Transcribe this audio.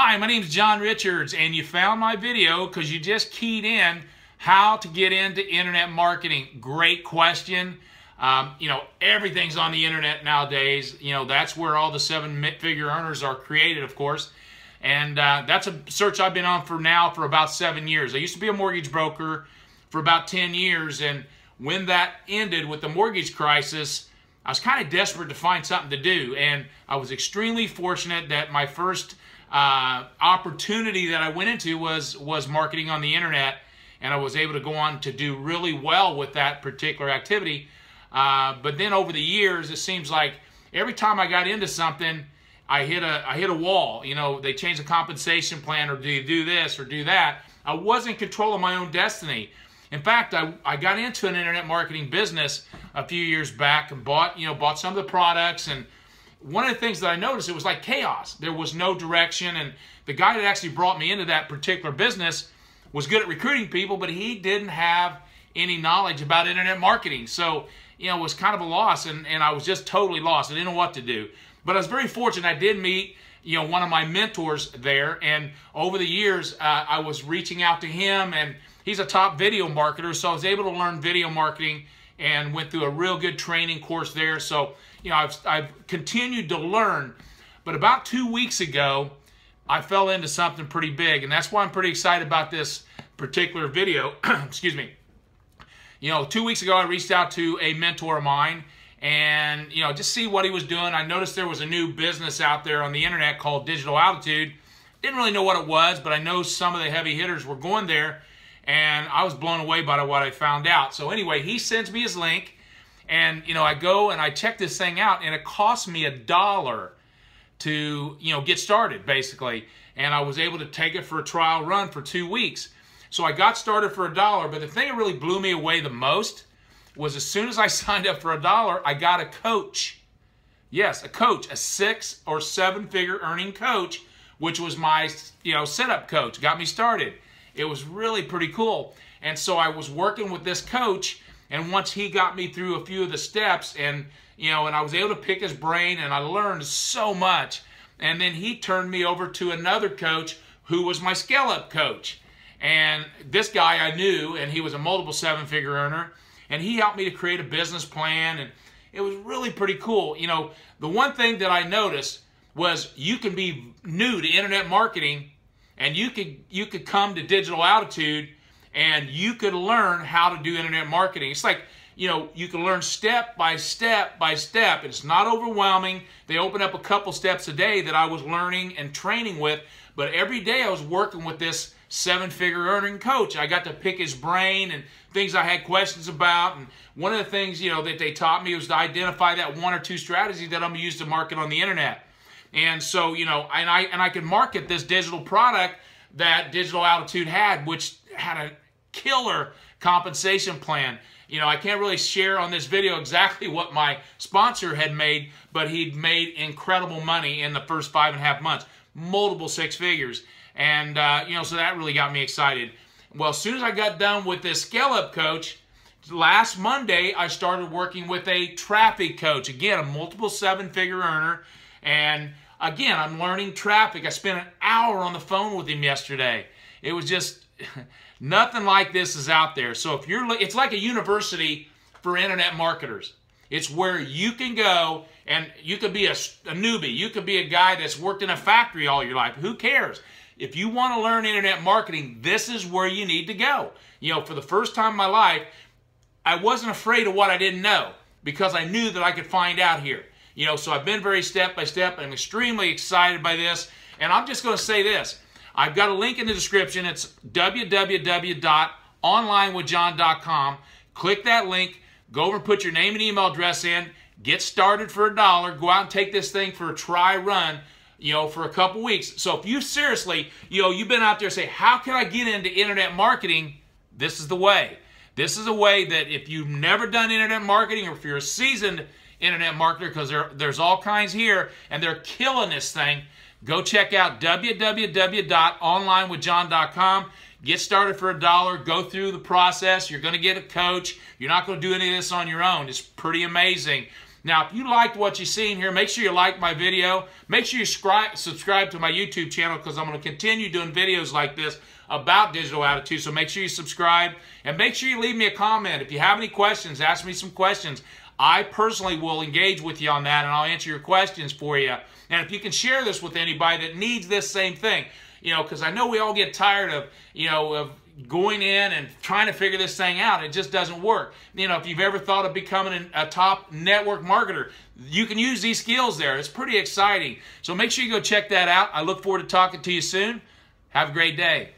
Hi, my name is John Richards, and you found my video because you just keyed in how to get into internet marketing. Great question. Everything's on the internet nowadays. That's where all the seven-figure earners are created, of course. And that's a search I've been on for about 7 years. I used to be a mortgage broker for about 10 years, and when that ended with the mortgage crisis, I was kind of desperate to find something to do, and I was extremely fortunate that my first opportunity that I went into was marketing on the internet, and I was able to go on to do really well with that particular activity. But then over the years, it seems like every time I got into something, I hit a wall. They changed the compensation plan, or do you do this or do that. I wasn't in control of my own destiny. In fact, I got into an internet marketing business a few years back and bought some of the products. And one of the things that I noticed, it was like chaos. There was no direction. And the guy that actually brought me into that particular business was good at recruiting people, but he didn't have any knowledge about internet marketing. So, it was kind of a loss, and I was just totally lost. I didn't know what to do. But I was very fortunate. I did meet one of my mentors there, and over the years, I was reaching out to him, and he's a top video marketer, so I was able to learn video marketing and went through a real good training course there. So, I've continued to learn. But about 2 weeks ago, I fell into something pretty big, and that's why I'm pretty excited about this particular video. Excuse me. 2 weeks ago, I reached out to a mentor of mine and, just see what he was doing. I noticed there was a new business out there on the internet called Digital Altitude. Didn't really know what it was, but I know some of the heavy hitters were going there, and I was blown away by what I found out. So anyway, he sends me his link, and, I go and I check this thing out, and it cost me $1 to, get started, basically. And I was able to take it for a trial run for 2 weeks. So I got started for $1, but the thing that really blew me away the most was as soon as I signed up for $1, I got a coach. Yes, a coach, a 6- or 7-figure earning coach, which was my, setup coach, got me started. It was really pretty cool. And so I was working with this coach, and once he got me through a few of the steps, and I was able to pick his brain, and I learned so much. And then he turned me over to another coach who was my scale-up coach. And this guy I knew, and he was a multiple 7-figure earner, and he helped me to create a business plan, and it was really pretty cool. The one thing that I noticed was you can be new to internet marketing, and you could come to Digital Altitude, and you could learn how to do internet marketing. It's like, you can learn step by step by step. It's not overwhelming. They open up a couple steps a day that I was learning and training with, but every day I was working with this 7-figure earning coach. I got to pick his brain and things I had questions about. And one of the things, that they taught me was to identify that 1 or 2 strategies that I'm going to use to market on the internet. And so, and I could market this digital product that Digital Altitude had, which had a killer compensation plan. I can't really share on this video exactly what my sponsor had made, but he'd made incredible money in the first 5.5 months, multiple 6 figures. And, so that really got me excited. Well, as soon as I got done with this scale-up coach, last Monday, I started working with a traffic coach. Again, a multiple 7-figure earner. And, again, I'm learning traffic. I spent an hour on the phone with him yesterday. It was just nothing like this is out there. So if it's like a university for internet marketers. It's where you can go, and you could be a newbie. You could be a guy that's worked in a factory all your life. Who cares? If you want to learn internet marketing, this is where you need to go. For the first time in my life, I wasn't afraid of what I didn't know because I knew that I could find out here. So I've been very step by step. I'm extremely excited by this. And I'm just going to say this. I've got a link in the description. It's www.onlinewithjohn.com. Click that link. Go over and put your name and email address in. Get started for $1. Go out and take this thing for a try run, for a couple weeks. So if you seriously, you've been out there saying, how can I get into internet marketing? This is the way. This is a way that if you've never done internet marketing, or if you're a seasoned internet marketer, because there's all kinds here, and they're killing this thing, go check out www.onlinewithjohn.com. Get started for $1. Go through the process. You're going to get a coach. You're not going to do any of this on your own. It's pretty amazing. Now, if you liked what you've seen here, make sure you like my video. Make sure you subscribe to my YouTube channel, because I'm going to continue doing videos like this about digital attitude. So make sure you subscribe, and make sure you leave me a comment. If you have any questions, ask me some questions. I personally will engage with you on that, and I'll answer your questions for you. And if you can share this with anybody that needs this same thing, because I know we all get tired of, of going in and trying to figure this thing out. It just doesn't work. If you've ever thought of becoming a top network marketer, you can use these skills there. It's pretty exciting. So make sure you go check that out. I look forward to talking to you soon. Have a great day.